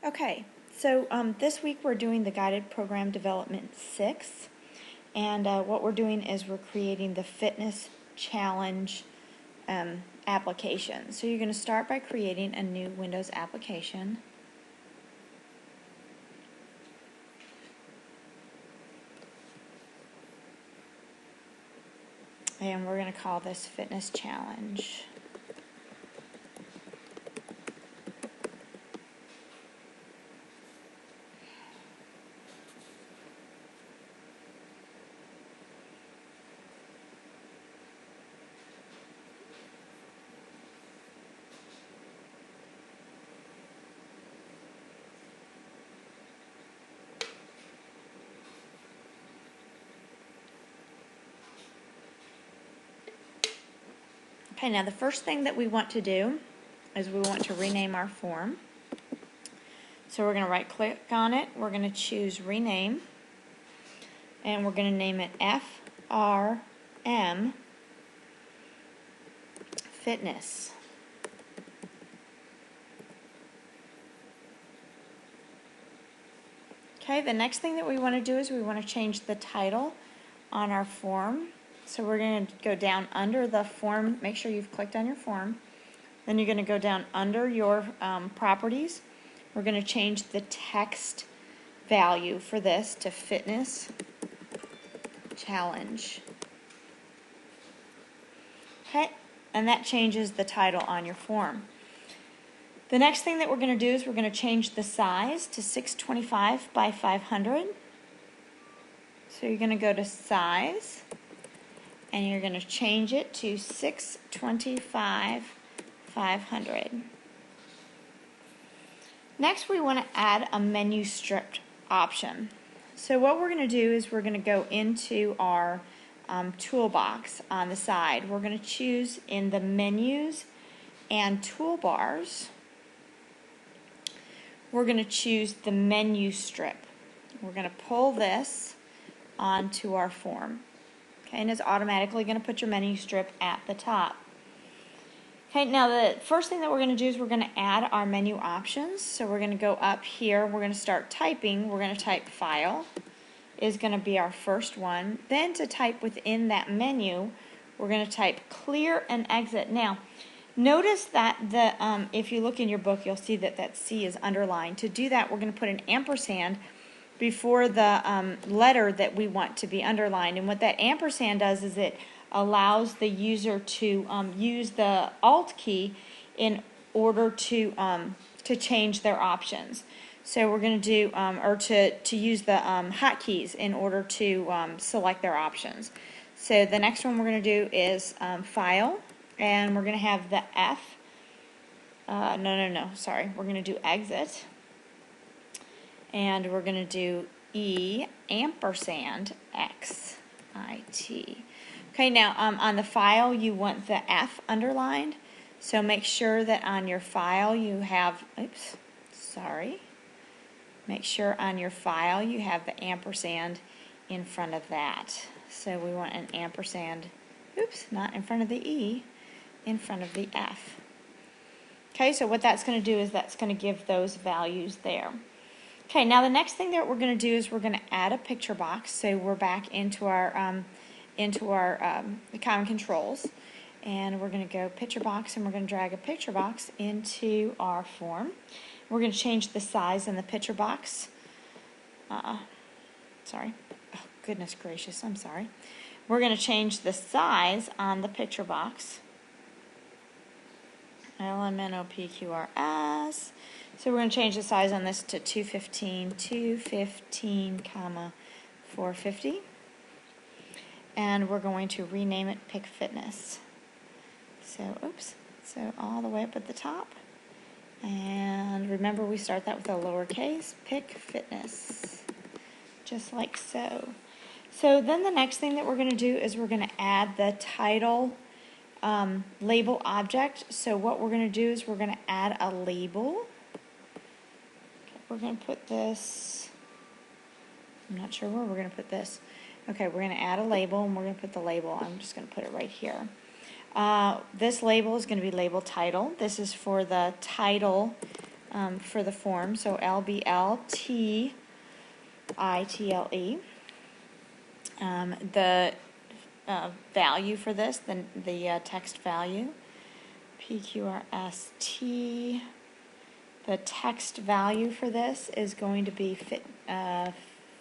Okay, so this week we're doing the Guided Program Development 6, and what we're doing is we're creating the Fitness Challenge application. So you're going to start by creating a new Windows application. And we're going to call this Fitness Challenge. Okay, now the first thing that we want to do is we want to rename our form. So we're going to right click on it, we're going to choose rename, and we're going to name it FRM Fitness. Okay, the next thing that we want to do is we want to change the title on our form. So we're going to go down under the form, make sure you've clicked on your form. Then you're going to go down under your properties. We're going to change the text value for this to Fitness Challenge. Okay, and that changes the title on your form. The next thing that we're going to do is we're going to change the size to 625 by 500. So you're going to go to Size, and you're going to change it to 625 500. Next, we want to add a menu strip option. So what we're going to do is we're going to go into our toolbox on the side. We're going to choose in the menus and toolbars. We're going to choose the menu strip. We're going to pull this onto our form. Okay, and it's automatically going to put your menu strip at the top. Okay, now the first thing that we're going to do is we're going to add our menu options. So we're going to go up here, we're going to start typing. We're going to type File is going to be our first one. Then to type within that menu, we're going to type Clear and Exit. Now, notice that if you look in your book, you'll see that that C is underlined. To do that, we're going to put an ampersand before the letter that we want to be underlined. And what that ampersand does is it allows the user to use the Alt key in order to change their options. So we're going to do, or to use the hotkeys in order to select their options. So the next one we're going to do is File, and we're going to have the F. Sorry. We're going to do Exit. And we're going to do E ampersand X I T. Okay, now on the file you want the F underlined, so make sure that on your file you have, make sure on your file you have the ampersand in front of that. So we want an ampersand, not in front of the E, in front of the F. Okay, so what that's going to do is that's going to give those values there. Okay, now the next thing that we're going to do is we're going to add a picture box. So we're back into our common controls, and we're going to go picture box, and we're going to drag a picture box into our form. We're going to change the size in the picture box. Sorry. Oh, goodness gracious, I'm sorry. We're going to change the size on the picture box. LMNOPQRS. So we're going to change the size on this to 215, comma 450. And we're going to rename it Pick Fitness. So, so all the way up at the top. And remember, we start that with a lowercase, Pick Fitness. Just like so. So then the next thing that we're going to do is we're going to add the title label object. So what we're going to do is we're going to add a label. Okay, we're going to put this, I'm not sure where we're going to put this. Okay, we're going to add a label, and we're going to put the label, I'm just going to put it right here. This label is going to be label title. This is for the title for the form, so LBLTITLE. The value for this, the text value, PQRST. The text value for this is going to be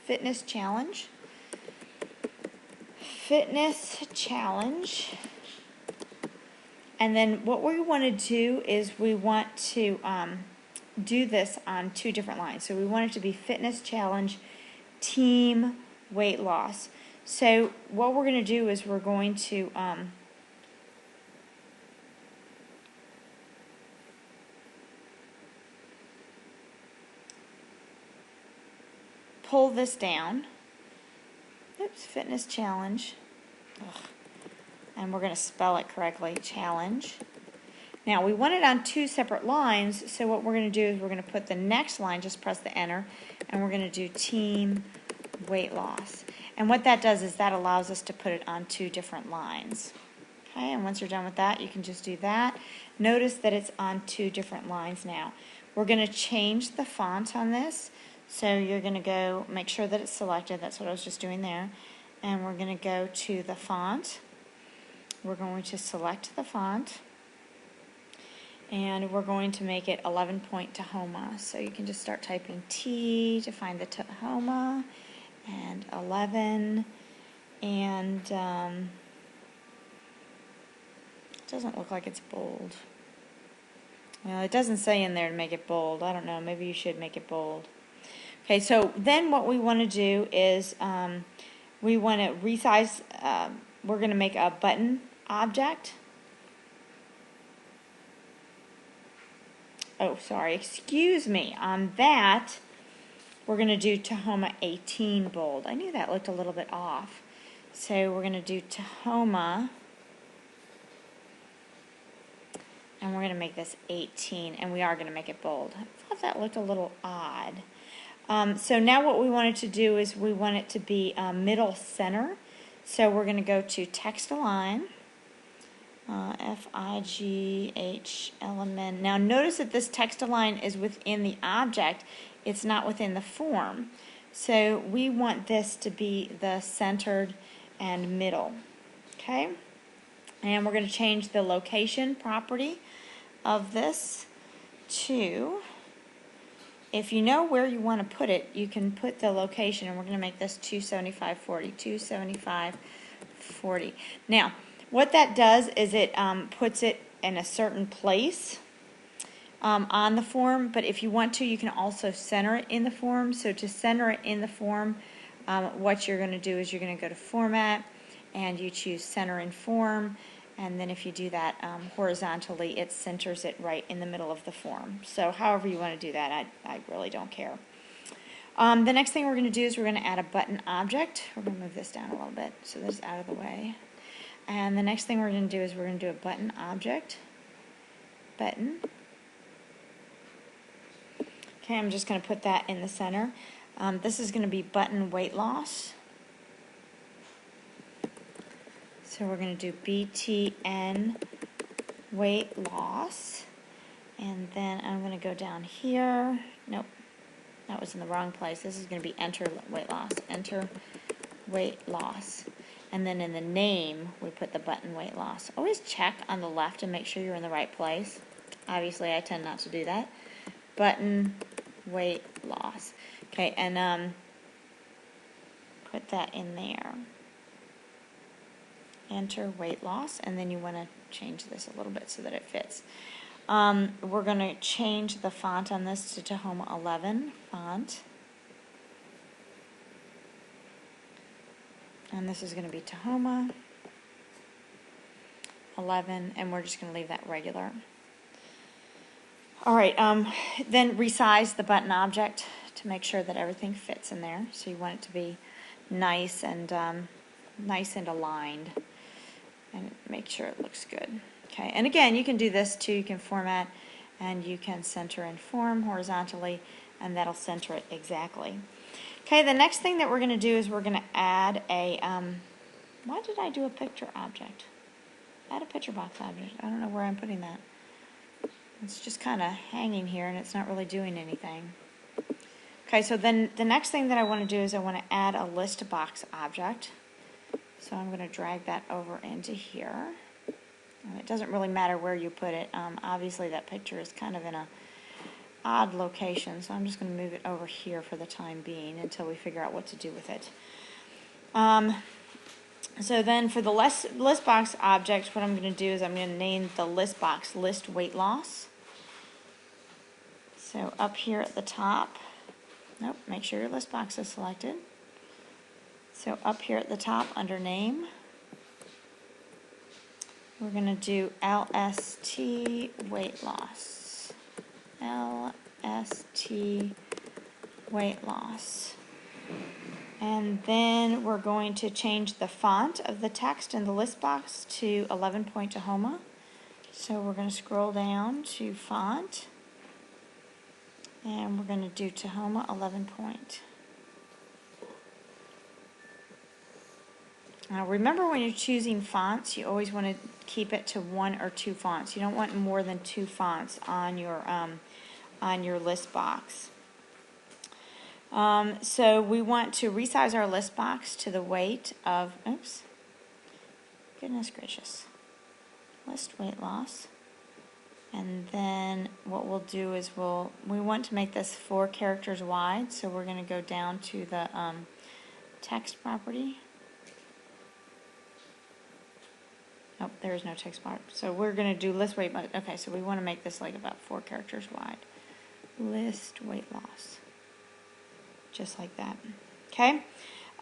fitness challenge. Fitness challenge. And then what we want to do is we want to do this on 2 different lines. So we want it to be fitness challenge, team weight loss. So what we're going to do is we're going to pull this down. Oops, fitness challenge. Ugh. And we're going to spell it correctly, challenge. Now we want it on 2 separate lines, so what we're going to do is we're going to put the next line, just press the enter, and we're going to do team weight loss. And what that does is that allows us to put it on 2 different lines. Okay, and once you're done with that, you can just do that. Notice that it's on 2 different lines now. We're going to change the font on this, so you're going to go, make sure that it's selected, that's what I was just doing there, and we're going to go to the font. We're going to select the font, and we're going to make it 11-point Tahoma. So you can just start typing T to find the Tahoma, and 11, and it doesn't look like it's bold. Well, it doesn't say in there to make it bold. I don't know, maybe you should make it bold. Okay, so then what we want to do is we want to resize, we're going to make a button object. Oh, sorry, excuse me. On that, we're going to do Tahoma 18 bold. I knew that looked a little bit off. So we're going to do Tahoma, and we're going to make this 18, and we are going to make it bold. I thought that looked a little odd. So now what we want it to do is we want it to be middle center. So we're going to go to text align, FIGH element. Now notice that this text align is within the object. It's not within the form. So we want this to be the centered and middle. Okay? And we're going to change the location property of this to, if you know where you want to put it, you can put the location, and we're going to make this 275/40, 275/40. Now, what that does is it puts it in a certain place on the form, but if you want to, you can also center it in the form. So to center it in the form, what you're going to do is you're going to go to Format, and you choose Center in Form, and then if you do that horizontally, it centers it right in the middle of the form. So however you want to do that, I really don't care. The next thing we're going to do is we're going to add a button object. We're going to move this down a little bit so that it's out of the way. And the next thing we're going to do is we're going to do a button object. Button. Okay, I'm just going to put that in the center. This is going to be button weight loss. So we're going to do BTN weight loss. And then I'm going to go down here. Nope, that was in the wrong place. This is going to be enter weight loss. Enter weight loss. And then in the name, we put the button weight loss. Always check on the left and make sure you're in the right place. Obviously, I tend not to do that. Button weight loss. Okay, and put that in there. Enter weight loss, and then you want to change this a little bit so that it fits. We're going to change the font on this to Tahoma 11 font. And this is going to be Tahoma 11, and we're just going to leave that regular. All right, then resize the button object to make sure that everything fits in there. So you want it to be nice and aligned, and make sure it looks good. Okay, and again, you can do this too. You can format, and you can center in form horizontally, and that'll center it exactly. Okay, the next thing that we're going to do is we're going to add a, why did I do a picture object? Add a picture box object. I don't know where I'm putting that. It's just kind of hanging here and it's not really doing anything. Okay, so then the next thing that I want to do is I want to add a list box object. So I'm going to drag that over into here. And it doesn't really matter where you put it. Obviously that picture is kind of in a odd location, so I'm just going to move it over here for the time being until we figure out what to do with it. So then for the list box object, what I'm going to do is I'm going to name the list box list weight loss. So up here at the top, nope, make sure your list box is selected. So up here at the top under name, we're going to do LST weight loss. LST weight loss. And then we're going to change the font of the text in the list box to 11-point Tahoma. So we're going to scroll down to font. And we're going to do Tahoma 11-point. Now remember, when you're choosing fonts, you always want to keep it to 1 or 2 fonts. You don't want more than 2 fonts on your list box. So we want to resize our list box to the weight of, oops, goodness gracious, list weight loss. And then what we'll do is we want to make this 4 characters wide, so we're going to go down to the text property. Oh, there is no text bar. So we're going to do list weight. Okay, so we want to make this like about 4 characters wide. List weight loss. Just like that. Okay.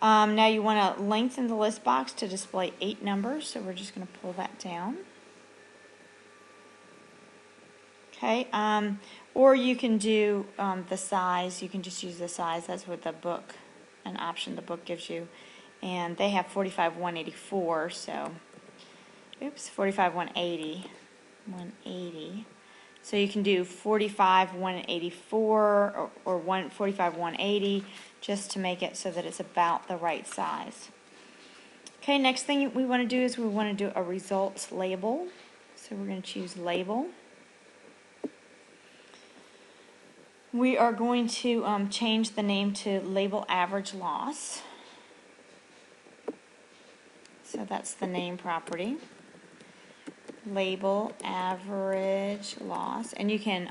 Now you want to lengthen the list box to display 8 numbers. So we're just going to pull that down. Okay. Or you can do the size. You can just use the size. That's what the book, an option the book gives you. And they have 45/184. So, oops, 45/180. 180. So you can do 45/184 or 45/180 just to make it so that it's about the right size. Okay, next thing we want to do is we want to do a results label. So we're going to choose label. We are going to change the name to label average loss. So that's the name property. Label average loss, and you can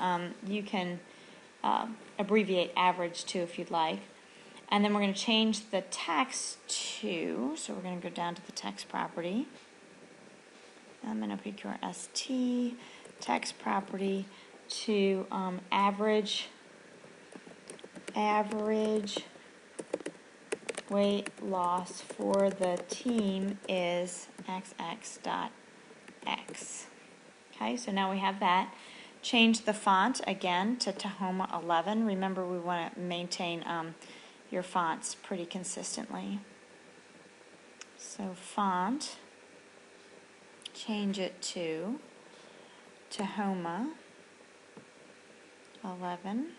abbreviate average too if you'd like. And then we're going to change the text to, so we're going to go down to the text property. I'm going to pick your ST text property to average weight loss for the team is XX.X. Okay, so now we have that. Change the font again to Tahoma 11. Remember, we want to maintain your fonts pretty consistently. So font, change it to Tahoma 11.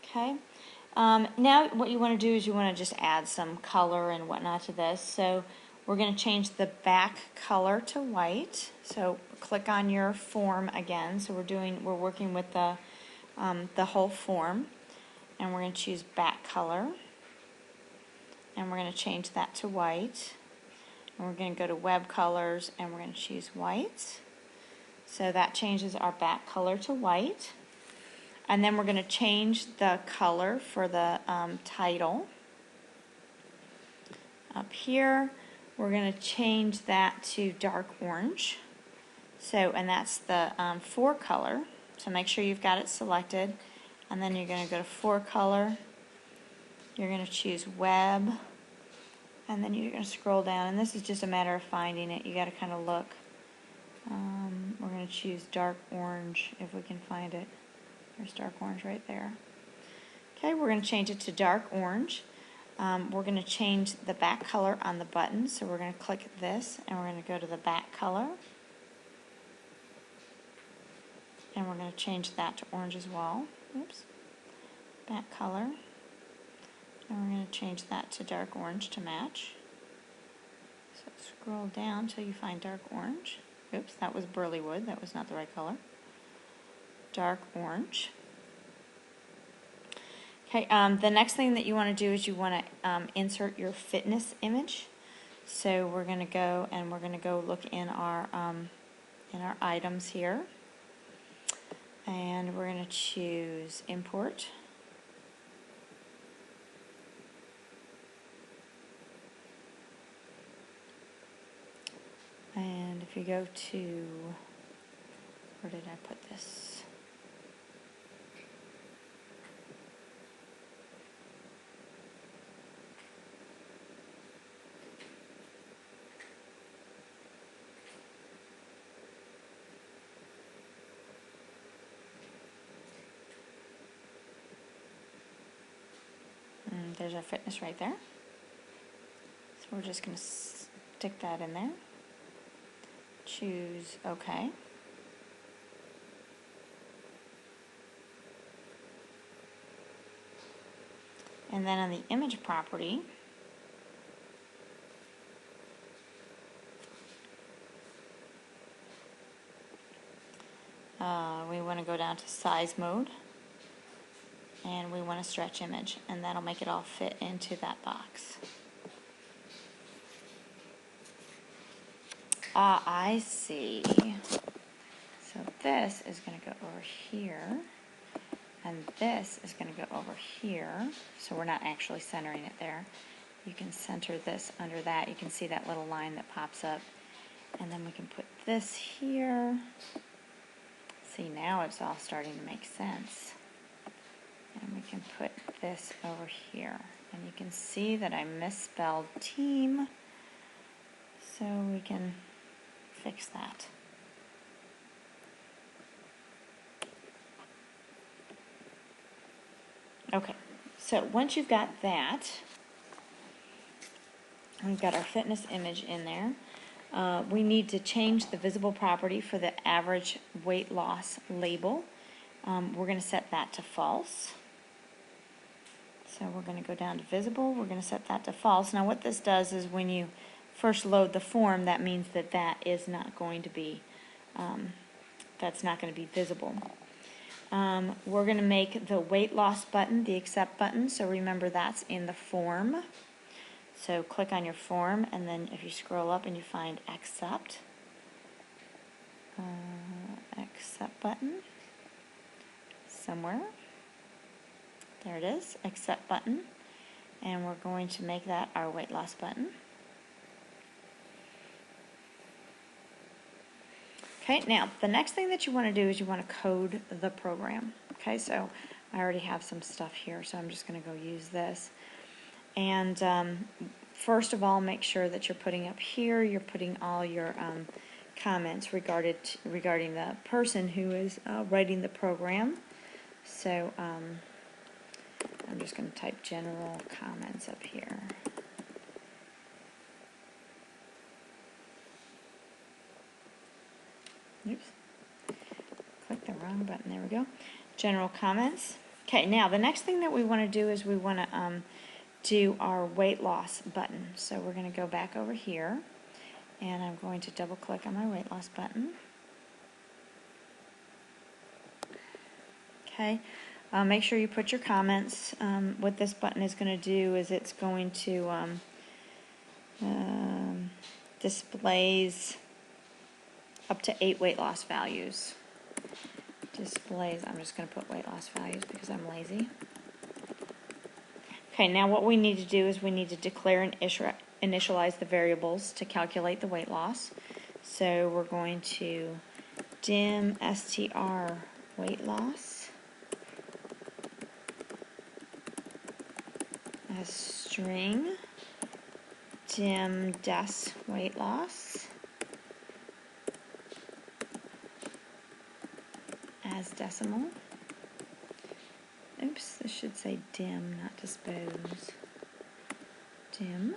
Okay. Now what you want to do is you want to just add some color and whatnot to this. So we're going to change the back color to white. So click on your form again. So we're working with the whole form, and we're going to choose back color, and we're going to change that to white. And we're going to go to web colors, and we're going to choose white. So that changes our back color to white. And then we're going to change the color for the title. Up here, we're going to change that to dark orange. So, and that's the 4 color. So make sure you've got it selected. And then you're going to go to 4 color. You're going to choose web. And then you're going to scroll down. And this is just a matter of finding it. You got to kind of look. We're going to choose dark orange if we can find it. There's dark orange right there. Okay, we're going to change it to dark orange. We're going to change the back color on the button. So we're going to click this, and we're going to go to the back color. And we're going to change that to orange as well. Oops. Back color. And we're going to change that to dark orange to match. So scroll down until you find dark orange. Oops, that was burley wood. That was not the right color. Dark orange. Okay, the next thing that you want to do is you want to insert your fitness image. So we're going to go and we're going to go look in our items here, and we're going to choose import. And if you go to, where did I put this? And there's our fitness right there. So we're just going to stick that in there. Choose OK. And then on the image property, we want to go down to size mode, and we want to stretch image, and that'll make it all fit into that box. Ah, I see. So this is going to go over here, and this is going to go over here. So we're not actually centering it there. You can center this under that. You can see that little line that pops up. And then we can put this here. See, now it's all starting to make sense. And we can put this over here. And you can see that I misspelled team. So we can fix that. Okay, so once you've got that, we've got our fitness image in there. We need to change the visible property for the average weight loss label. We're going to set that to false. So we're going to go down to visible. We're going to set that to false. Now what this does is when you first load the form, that means that that is not going to be, that's not going to be visible. We're going to make the weight loss button the accept button. So remember that's in the form. So click on your form, and then if you scroll up and you find accept, accept button somewhere. There it is, accept button. And we're going to make that our weight loss button. Okay, now the next thing that you want to do is you want to code the program. Okay, so I already have some stuff here, so I'm just going to go use this. And first of all, make sure that you're putting up here, you're putting all your comments regarding the person who is writing the program. So I'm just going to type general comments up here. Oops. Click the wrong button. There we go. General comments. Okay, now the next thing that we want to do is we want to do our weight loss button. So we're going to go back over here, and I'm going to double click on my weight loss button. Okay, make sure you put your comments. What this button is going to do is it's going to displays up to 8 weight loss values. Displays, I'm just going to put weight loss values because I'm lazy. Okay, now what we need to do is we need to declare and initialize the variables to calculate the weight loss. So we're going to dim str weight loss as string, dim des weight loss as decimal. Oops, this should say dim, not dispose. Dim.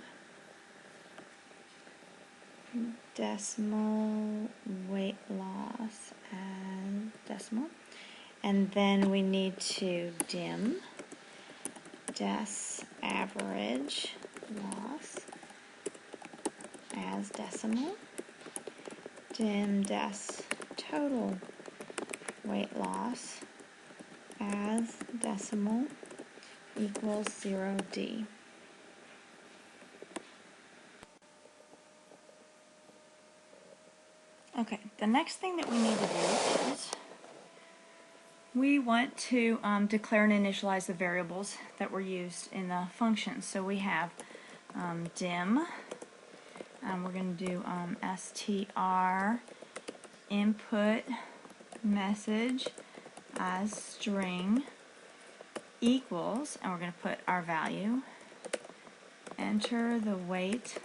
Decimal weight loss as decimal. And then we need to dim des average loss as decimal. dim des total weight loss as decimal equals 0D. Okay, the next thing that we need to do is we want to declare and initialize the variables that were used in the function. So we have dim, we're going to do str input message as string equals, and we're going to put our value, enter the weight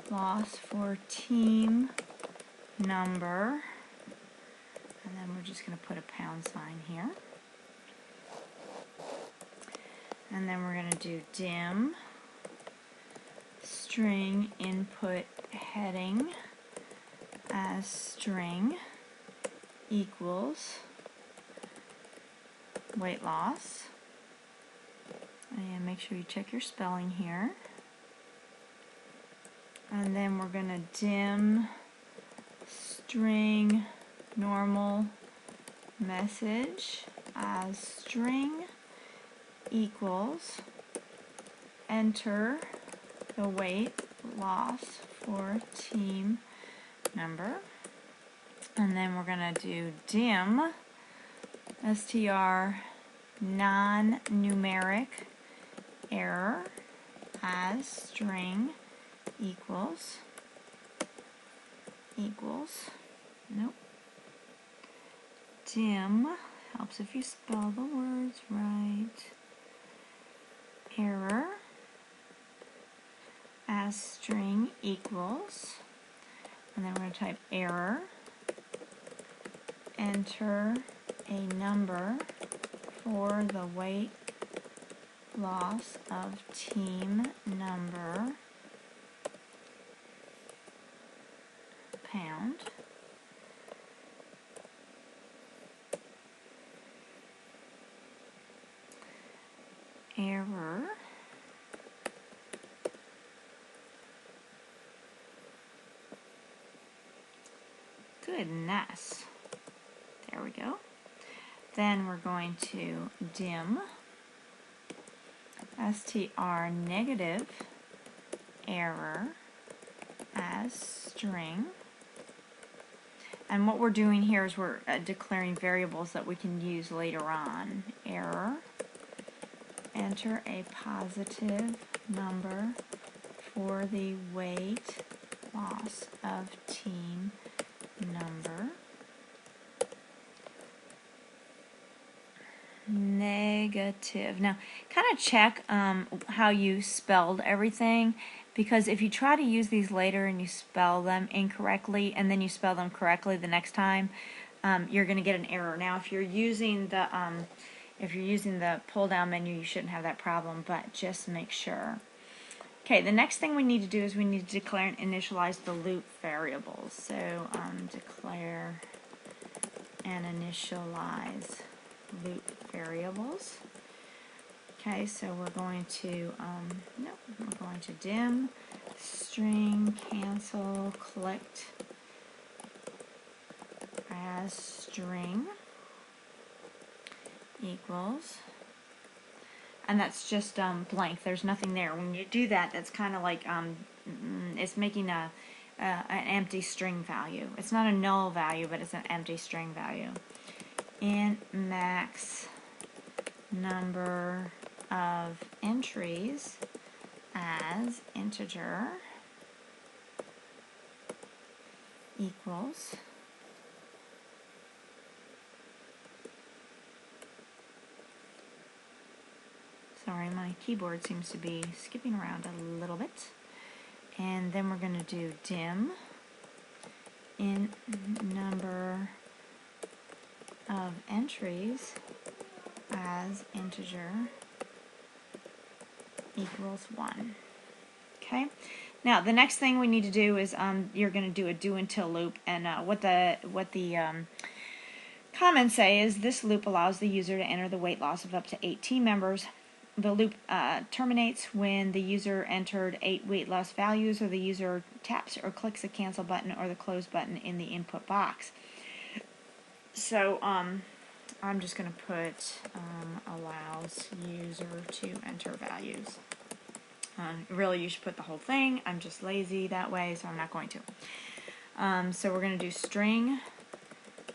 loss for team number, and then we're just going to put a pound sign here, and then we're going to do dim string input heading as string equals weight loss, and make sure you check your spelling here, and then we're going to dim string normal message as string equals enter the weight loss for team number, and then we're going to do dim str non-numeric error as string equals nope, dim, helps if you spell the words right, error as string equals, and then we're going to type error, enter a number for the weight loss of team number, pound, error, goodness, there we go. Then we're going to dim str negative error as string, and what we're doing here is we're declaring variables that we can use later on. Error, enter a positive number for the weight loss of team number, negative. Now, kind of check how you spelled everything, because if you try to use these later and you spell them incorrectly and then you spell them correctly the next time, you're going to get an error. Now, if you're using the pull down menu, you shouldn't have that problem, but just make sure. Okay, the next thing we need to do is we need to declare and initialize the loop variables. So declare and initialize loop variables. Okay, so we're going to dim string cancel clicked as string equals, and that's just blank. There's nothing there. When you do that, that's kind of like it's making an empty string value. It's not a null value, but it's an empty string value. And max number of entries as integer equals sorry, my keyboard seems to be skipping around a little bit. And then we're going to do dim in number of entries as integer equals 1. Okay. Now the next thing we need to do is you're going to do a do until loop, and what the comments say is this loop allows the user to enter the weight loss of up to 8 team members the loop terminates when the user entered 8 weight loss values, or the user taps or clicks the cancel button or the close button in the input box. So I'm just going to put allows user to enter values. Really, you should put the whole thing. I'm just lazy that way, so I'm not going to. So we're going to do string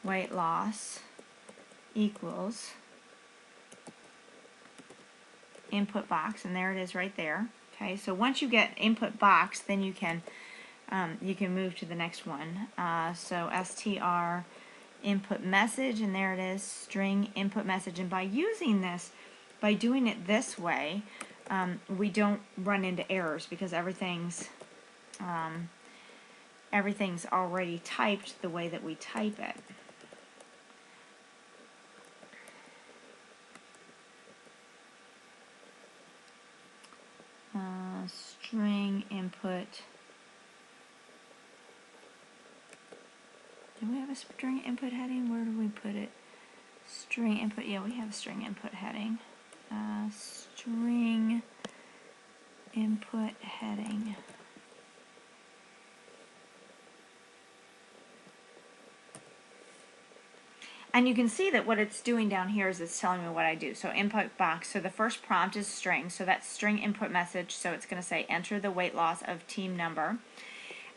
weight loss equals input box, and there it is right there. Okay, so once you get input box, then you can move to the next one. So str input message, and there it is, string input message. And by using this, by doing it this way, we don't run into errors because everything's already typed the way that we type it. String input. Do we have a string input heading? Where do we put it? String input. Yeah, we have a string input heading. String input heading. And you can see that what it's doing down here is it's telling me what I do. So input box, so the first prompt is string, so that's string input message, so it's going to say enter the weight loss of team number.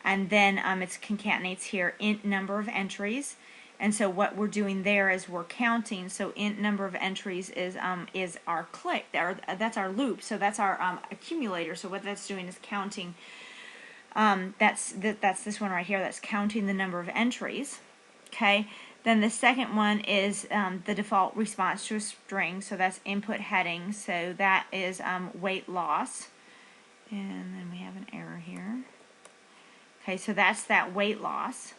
And then it concatenates here int number of entries. And so what we're doing there is we're counting. So int number of entries is our click. That's our loop. So that's our accumulator. So what that's doing is counting. That's this one right here. That's counting the number of entries. Okay. Then the second one is the default response to a string. So that's input heading. So that is weight loss. And then we have an error here. Okay, so that's that weight loss.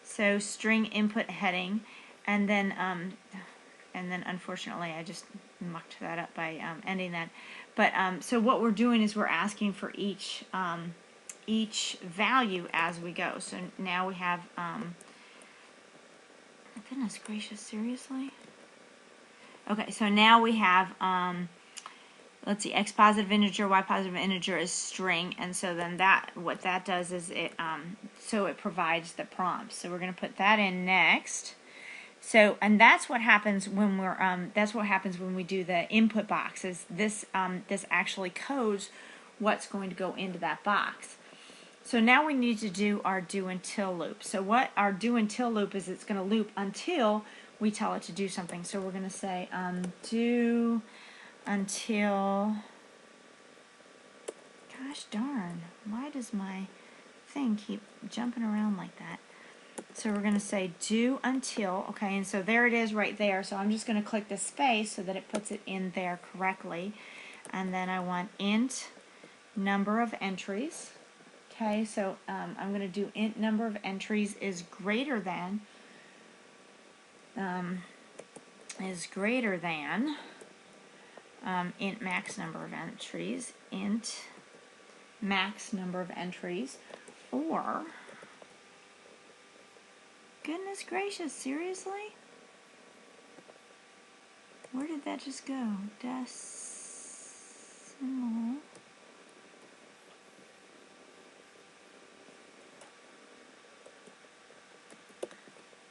So string input heading, and then unfortunately I just mucked that up by ending that. But so what we're doing is we're asking for each value as we go. So now we have goodness gracious, seriously? Okay, so now we have let's see, x positive integer, y positive integer is string, and so then what that does is it provides the prompt. So we're going to put that in next. So, and that's what happens when we do the input box. Is this actually codes what's going to go into that box. So now we need to do our do until loop. So what our do until loop is, it's going to loop until we tell it to do something. So we're going to say do until, gosh darn, why does my thing keep jumping around like that? So we're going to say do until, okay, and so there it is right there. So I'm just going to click the space so that it puts it in there correctly. And then I want int number of entries. Okay, so I'm going to do int number of entries is greater than int max number of entries, int max number of entries, or, goodness gracious, seriously? Where did that just go? Decimal.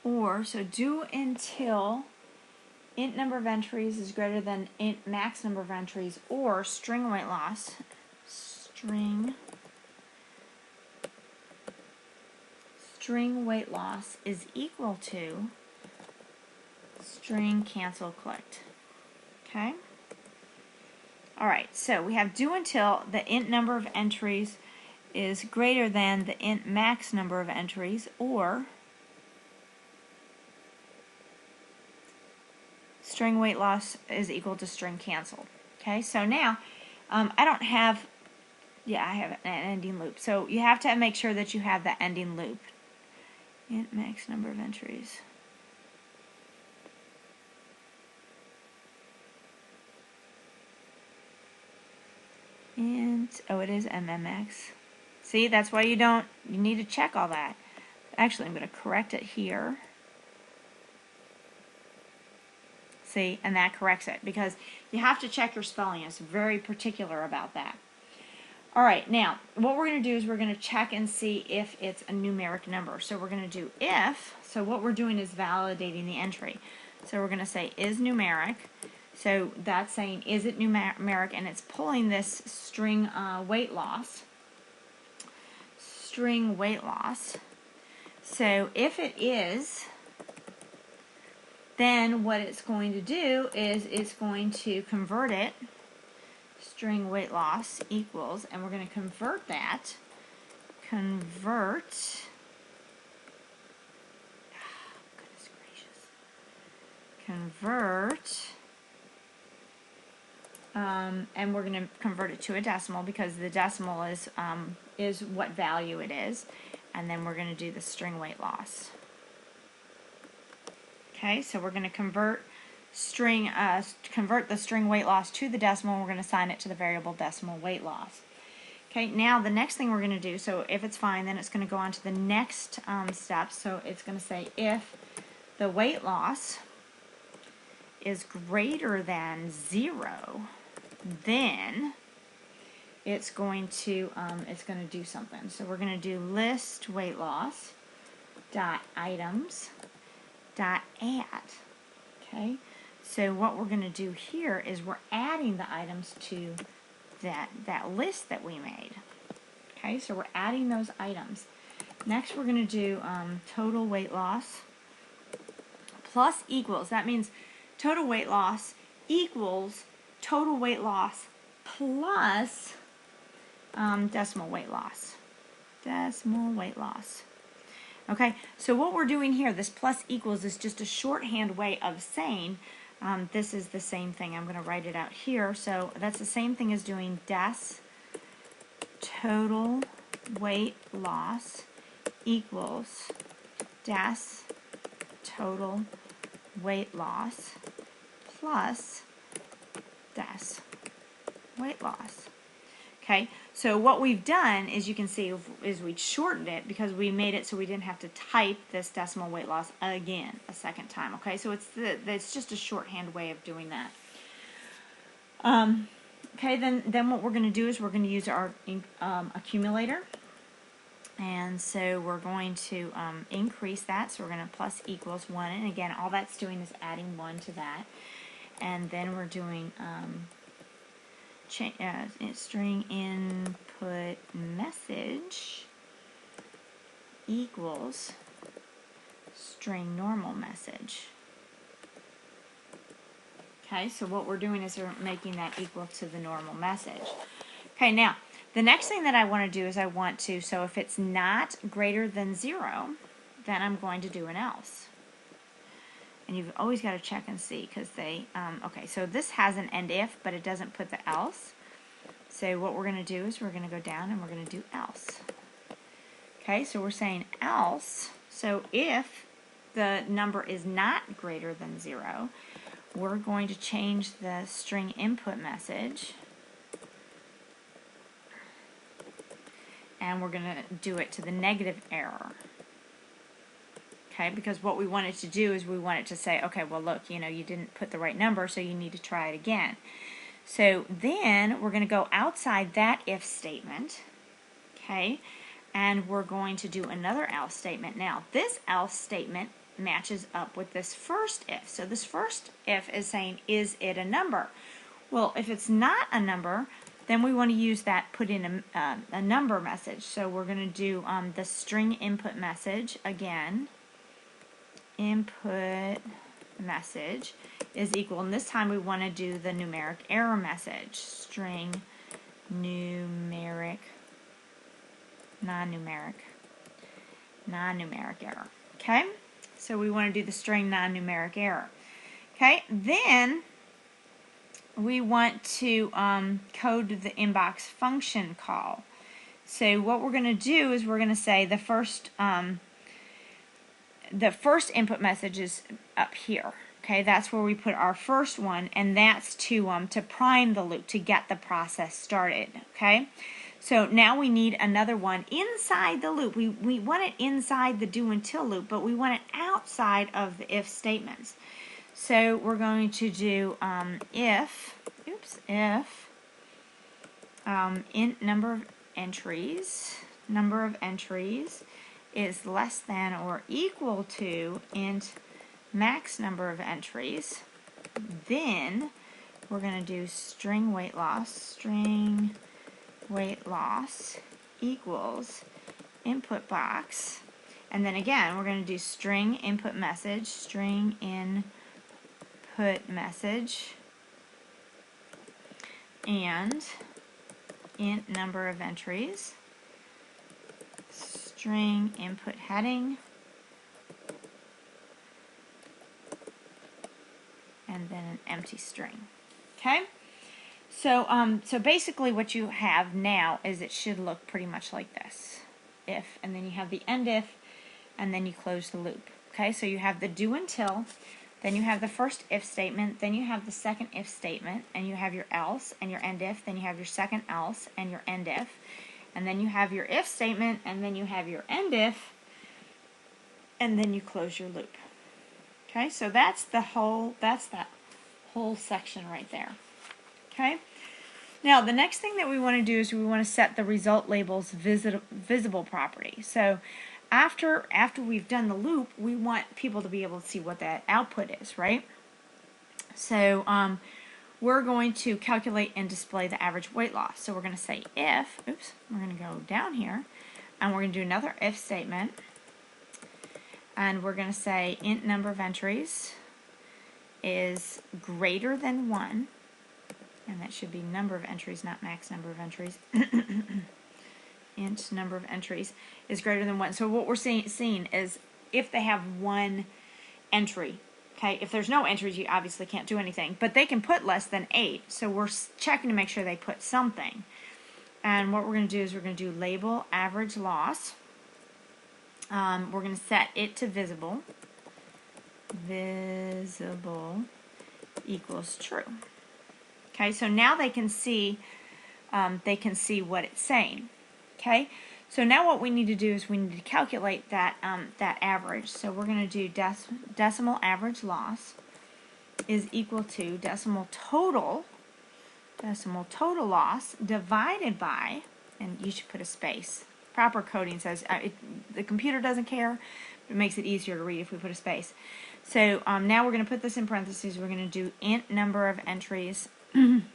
Or, so do until int number of entries is greater than int max number of entries, or string weight loss, string weight loss is equal to string cancel clicked. Okay? Alright, so we have do until the int number of entries is greater than the int max number of entries, or string weight loss is equal to string canceled. Okay, so now I don't have, I have an ending loop. So you have to make sure that you have the ending loop. Int max number of entries. Int, oh, it is mmx. See, that's why you need to check all that. Actually, I'm going to correct it here. See, and that corrects it, because you have to check your spelling. It's very particular about that. All right, now, what we're going to do is we're going to check and see if it's a numeric number. So we're going to do if, so what we're doing is validating the entry. So we're going to say is numeric. So that's saying is it numeric, and it's pulling this string weight loss. String weight loss. So if it is, then what it's going to do is it's going to convert it. String weight loss equals, and we're going to convert that. Convert. Goodness gracious. Convert. And we're going to convert it to a decimal, because the decimal is what value it is. And then we're going to do the string weight loss. Okay, so we're going to convert the string weight loss to the decimal. We're going to assign it to the variable decimal weight loss. Okay, now the next thing we're going to do, so if it's fine, then it's going to go on to the next step. So it's going to say if the weight loss is greater than 0, then it's going to do something. So we're going to do list weight loss dot items dot add. Okay, so what we're going to do here is we're adding the items to that list that we made. Okay, so we're adding those items. Next, we're going to do total weight loss plus equals. That means total weight loss equals total weight loss plus decimal weight loss. Decimal weight loss. Okay, so what we're doing here, this plus equals, is just a shorthand way of saying this is the same thing. I'm going to write it out here. So that's the same thing as doing total weight loss equals total weight loss plus weight loss. Okay, so what we've done is, you can see, is we shortened it because we made it so we didn't have to type this decimal weight loss again a second time. Okay, so it's just a shorthand way of doing that. Okay, then what we're going to do is we're going to use our accumulator. And so we're going to increase that. So we're going to plus equals 1. And again, all that's doing is adding 1 to that. And then we're doing string input message equals string normal message. Okay, so what we're doing is we're making that equal to the normal message. Okay, now, the next thing that I want to do is so if it's not greater than 0, then I'm going to do an else. And you've always got to check and see, because okay, so this has an end if, but it doesn't put the else. So what we're going to do is we're going to go down and we're going to do else. Okay, so we're saying else. So if the number is not greater than 0, we're going to change the string input message. And we're going to do it to the negative error. Okay, because what we want it to do is we want it to say, okay, well, look, you didn't put the right number, so you need to try it again. So then we're going to go outside that if statement, okay, and we're going to do another else statement. Now, this else statement matches up with this first if. So this first if is saying, is it a number? Well, if it's not a number, then we want to use that put in a number message. So we're going to do the string input message again. Input message is equal, and this time we want to do the numeric error message. String numeric, non-numeric error. Okay, so we want to do the string non-numeric error. Okay, then we want to code the inbox function call. So what we're going to do is we're going to say the first input message is up here. Okay, that's where we put our first one, and that's to prime the loop, to get the process started. Okay, so now we need another one inside the loop. We want it inside the do until loop, but we want it outside of the if statements. So we're going to do if int number of entries is less than or equal to int max number of entries, then we're going to do string weight loss equals input box, and then again we're going to do string input message and int number of entries, string input heading, and then an empty string. Okay? So so basically what you have now is it should look pretty much like this. If, and then you have the end if, and then you close the loop. Okay? So you have the do until, then you have the first if statement, then you have the second if statement, and you have your else and your end if, then you have your second else and your end if, and then you have your if statement, and then you have your end if, and then you close your loop. Okay, so that's that whole section right there. Okay, now the next thing that we want to do is we want to set the result label's visible property. So after we've done the loop, we want people to be able to see what that output is, right? So we're going to calculate and display the average weight loss. So we're going to say if, we're going to go down here, and we're going to do another if statement, and we're going to say int number of entries is greater than 1, and that should be number of entries, not max number of entries. Int number of entries is greater than 1. So what we're seeing is if they have one entry, okay, if there's no entries, you obviously can't do anything, but they can put less than 8, so we're checking to make sure they put something. And what we're going to do is we're going to do label average loss. We're going to set it to visible equals true. Okay, so now they can see what it's saying. Okay, so now what we need to do is we need to calculate that that average. So we're going to do decimal average loss is equal to decimal total loss divided by, and you should put a space. Proper coding says the computer doesn't care. It makes it easier to read if we put a space. So now we're going to put this in parentheses. We're going to do int number of entries, and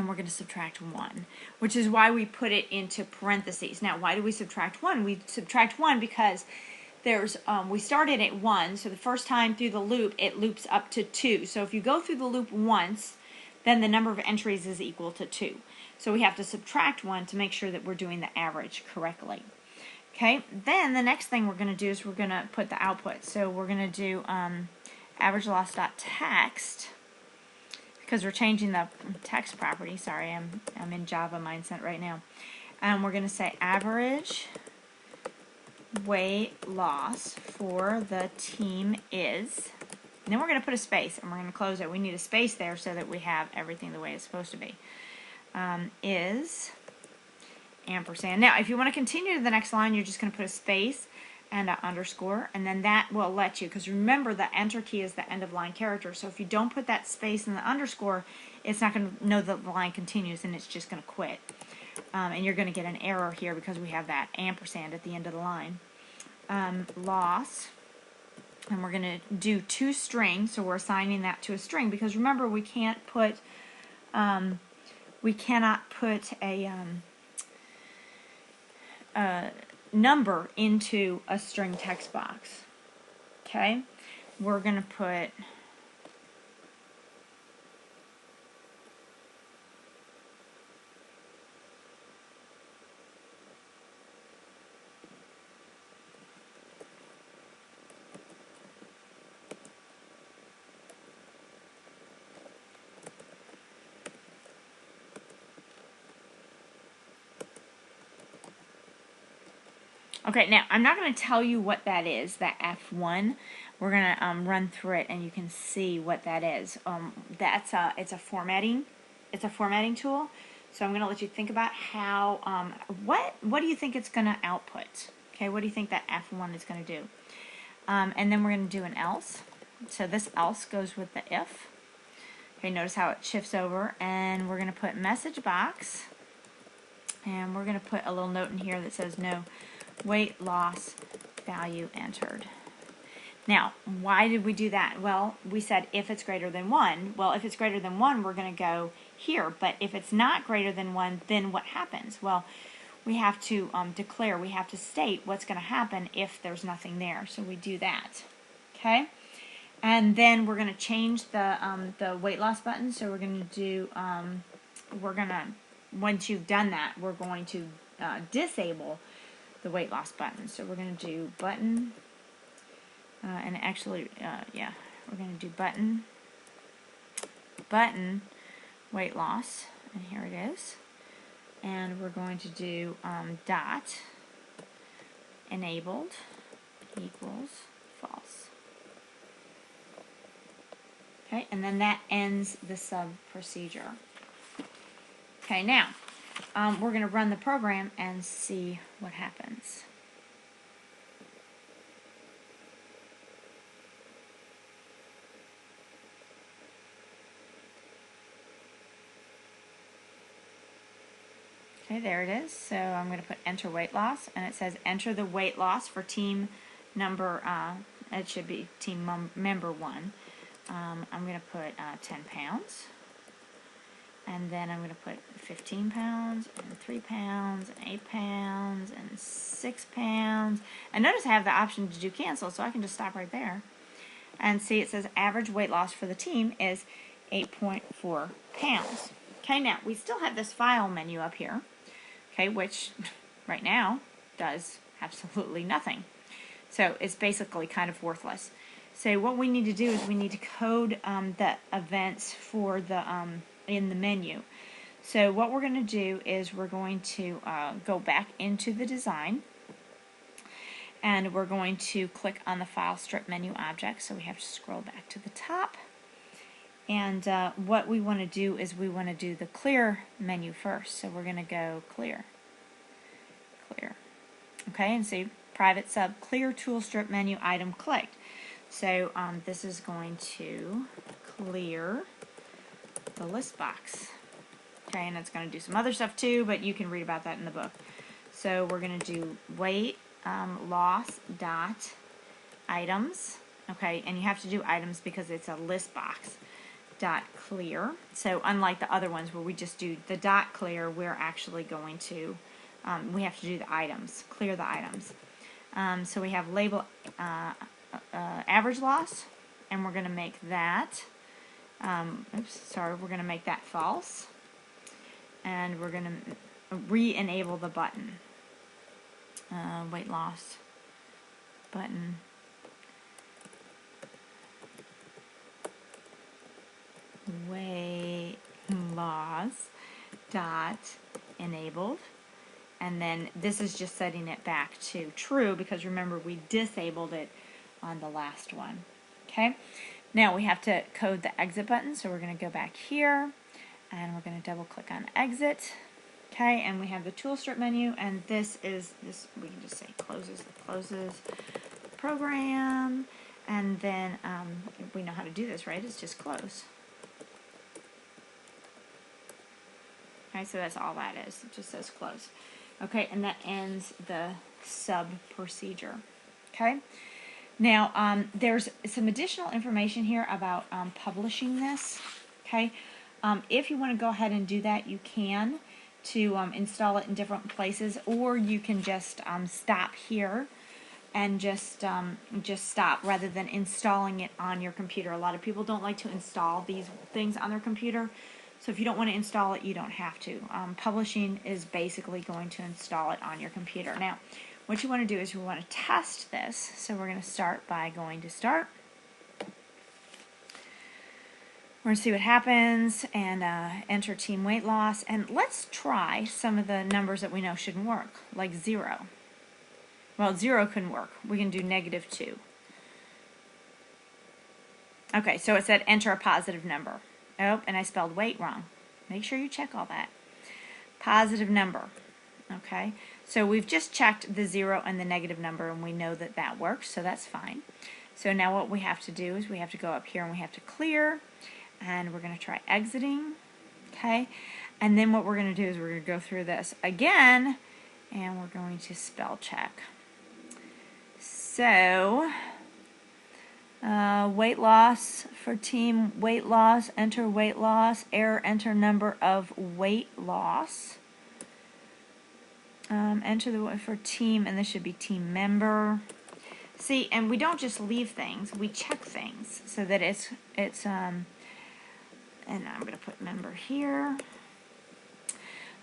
we're going to subtract 1, which is why we put it into parentheses. Now, why do we subtract 1? We subtract 1 because there's we started at 1, so the first time through the loop, it loops up to 2. So if you go through the loop once, then the number of entries is equal to 2. So we have to subtract 1 to make sure that we're doing the average correctly. Okay, then the next thing we're going to do is we're going to put the output. So we're going to do average loss.text, because we're changing the text property. Sorry, I'm in Java mindset right now. And we're going to say average weight loss for the team is, and then we're going to put a space, and we're going to close it. We need a space there so that we have everything the way it's supposed to be. Is ampersand. Now, if you want to continue to the next line, you're just going to put a space and an underscore, and then that will let you, because remember the enter key is the end of line character, so if you don't put that space and the underscore, it's not going to know that the line continues, and it's just going to quit. And you're going to get an error here because we have that ampersand at the end of the line. Loss, and we're going to do to string, so we're assigning that to a string, because remember we can't put we cannot put a number into a string text box. Okay, we're going to put okay, now I'm not going to tell you what that is, that F1. We're going to run through it, and you can see what that is. It's a formatting tool. So I'm going to let you think about how what do you think it's going to output? Okay, what do you think that F1 is going to do? And then we're going to do an else. So this else goes with the if. Okay, notice how it shifts over, and we're going to put message box, and we're going to put a little note in here that says no weight loss value entered. Now, why did we do that? Well, we said if it's greater than 1. Well, if it's greater than 1, we're going to go here. But if it's not greater than 1, then what happens? Well, we have to declare, we have to state what's going to happen if there's nothing there. So we do that. Okay? And then we're going to change the weight loss button. So we're going to do, once you've done that, we're going to disable the weight loss button. So we're going to do button. And actually, yeah, we're going to do button weight loss, and here it is. And we're going to do dot enabled equals false. Okay, and then that ends the sub procedure. Okay, now we're going to run the program and see what happens. Okay, there it is. So I'm going to put enter weight loss, and it says enter the weight loss for team number, it should be team member 1. I'm going to put 10 pounds, and then I'm going to put 15 pounds, and 3 pounds, and 8 pounds, and 6 pounds. And notice I have the option to do cancel, so I can just stop right there. And see, it says average weight loss for the team is 8.4 pounds. Okay, now we still have this file menu up here. Okay, which right now does absolutely nothing. So it's basically kind of worthless. So what we need to do is we need to code the events for the in the menu. So what we're going to do is we're going to go back into the design, and we're going to click on the file strip menu object. So we have to scroll back to the top. And what we want to do is we want to do the clear menu first. So we're going to go clear. Okay, and see private sub clear tool strip menu item clicked. So this is going to clear the list box. Okay, and it's going to do some other stuff too, but you can read about that in the book. So we're going to do weight loss dot items. Okay, and you have to do items because it's a list box. Dot clear. So unlike the other ones where we just do the dot clear, we're actually going to we have to do the items, clear the items. So we have label average loss, and we're going to make that we're going to make that false, and we're going to re-enable the button, weight loss button. Weight loss dot enabled, and then this is just setting it back to true because remember we disabled it on the last one. Okay, now we have to code the exit button, so we're going to go back here and we're going to double click on exit. Okay, and we have the tool strip menu, and this we can just say closes program, and then we know how to do this, right? It's just close. Okay, so that's all that is. It just says close. Okay, and that ends the sub procedure. Okay, now there's some additional information here about publishing this. Okay, if you want to go ahead and do that, you can to install it in different places, or you can just stop here and just stop rather than installing it on your computer. A lot of people don't like to install these things on their computer. So if you don't want to install it, you don't have to. Publishing is basically going to install it on your computer. Now, what you want to do is you want to test this. So we're going to start by going to start. We're going to see what happens and enter team weight loss. And let's try some of the numbers that we know shouldn't work, like 0. Well, 0 couldn't work. We can do -2. Okay, so it said enter a positive number. Oh, and I spelled weight wrong. Make sure you check all that. Positive number. Okay, so we've just checked the 0 and the negative number, and we know that that works, so that's fine. So now what we have to do is we have to go up here and we have to clear, and we're going to try exiting, okay? And then what we're going to do is we're going to go through this again, and we're going to spell check. So, weight loss for team weight loss, enter weight loss, error, enter number of weight loss. Enter the for team, and this should be team member. See, and we don't just leave things, we check things so that it's and I'm going to put member here.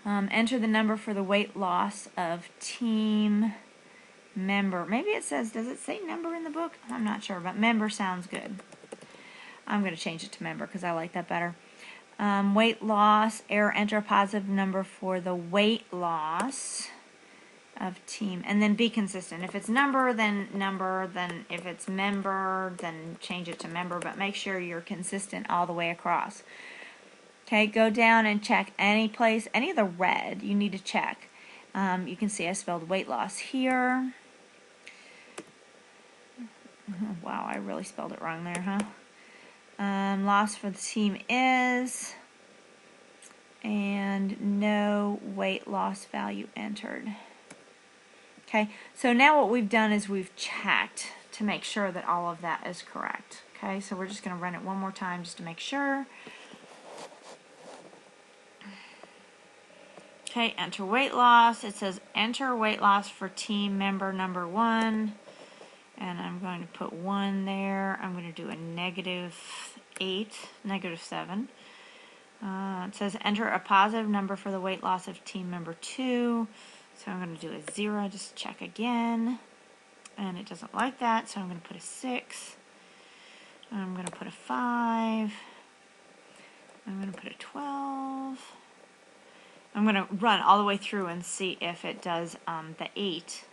Enter the number for the weight loss of team member. Maybe it says, does it say number in the book? I'm not sure, but member sounds good. I'm going to change it to member because I like that better. Weight loss, error, enter a positive number for the weight loss of team, and then be consistent. If it's number, then if it's member, then change it to member, but make sure you're consistent all the way across. Okay, go down and check any place, any of the red you need to check. You can see I spelled weight loss here. Wow, I really spelled it wrong there, huh? Loss for the team is, and no weight loss value entered. Okay, so now what we've done is we've checked to make sure that all of that is correct. Okay, so we're just going to run it one more time just to make sure. Okay, enter weight loss. It says enter weight loss for team member number 1. And I'm going to put 1 there. I'm going to do a -8, -7. It says enter a positive number for the weight loss of team member 2. So I'm going to do a 0, just check again. And it doesn't like that, so I'm going to put a 6. I'm going to put a 5. I'm going to put a 12. I'm going to run all the way through and see if it does the 8,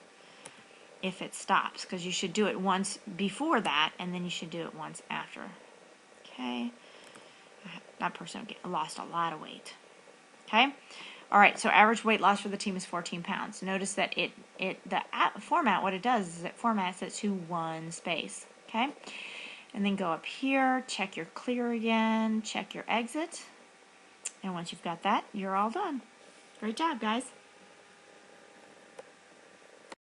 if it stops, because you should do it once before that, and then you should do it once after. Okay? That person lost a lot of weight. Okay? All right, so average weight loss for the team is 14 pounds. Notice that the format, what it does is it formats it to one space. Okay? And then go up here, check your clear again, check your exit. And once you've got that, you're all done. Great job, guys.